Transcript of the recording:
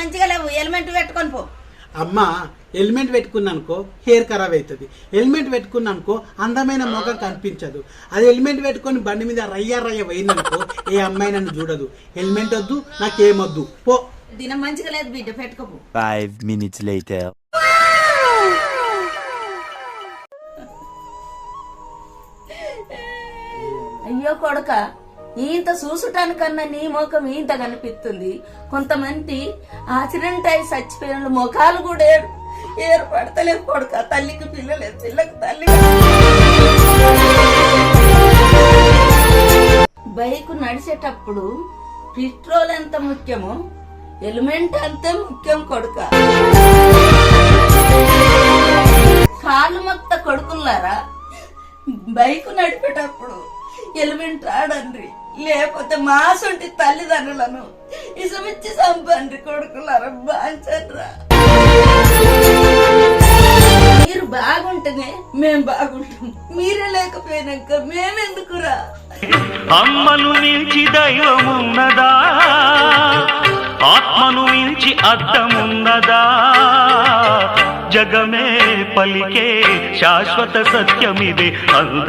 మంచిగా లేవు, హెల్మెట్ పెట్టుకొని పో. అమ్మ హెల్మెట్ పెట్టుకున్నానుకో హెయిర్ ఖరాబ్ అవుతుంది, హెల్మెట్ పెట్టుకున్నానుకో అందమైన ముఖం కనిపించదు. అది హెల్మెట్ పెట్టుకొని బండి మీద రయ్య పోయిందనుకో ఏ అమ్మాయి నన్ను చూడదు. హెల్మెట్ వద్దు, నాకేమొద్దు, పో. దినం మంచిగా లేదు బిడ్డ, పెట్టుకోపో. 5 minutes later. అయ్యో కొడుక, ఇంత చూసుటానికన్నా నీ ముఖం ఇంత కనిపిస్తుంది. కొంతమంది యాక్సిడెంట్ అయి చచ్చిపోయిన ముఖాలు కూడా ఏర్పడతలేదు కొడుక. తల్లికి పిల్లలేదు, పిల్లకి తల్లి. బైక్ నడిచేటప్పుడు పెట్రోల్ ఎంత ముఖ్యమో హెల్మెట్ అంతే ముఖ్యం కొడుక. కాలు మొత్త కొడుకులారా, బైక్ నడిపేటప్పుడు హెల్మెట్ ఆడండి, లేకపోతే మాసొంటి తల్లిదండ్రులను ఇసుమిచ్చి చంపండి కొడుకులారా, బాంచండ్రా. మీరు బాగుంటేనే మేం బాగుంటాం, మీరే లేకపోయినాక మేమెందుకురా? అమ్మను మించి దైవమున్నదా, ఆత్మను మించి అర్థమున్నదా, జగమే పలికే శాశ్వత సత్యమిదే అంద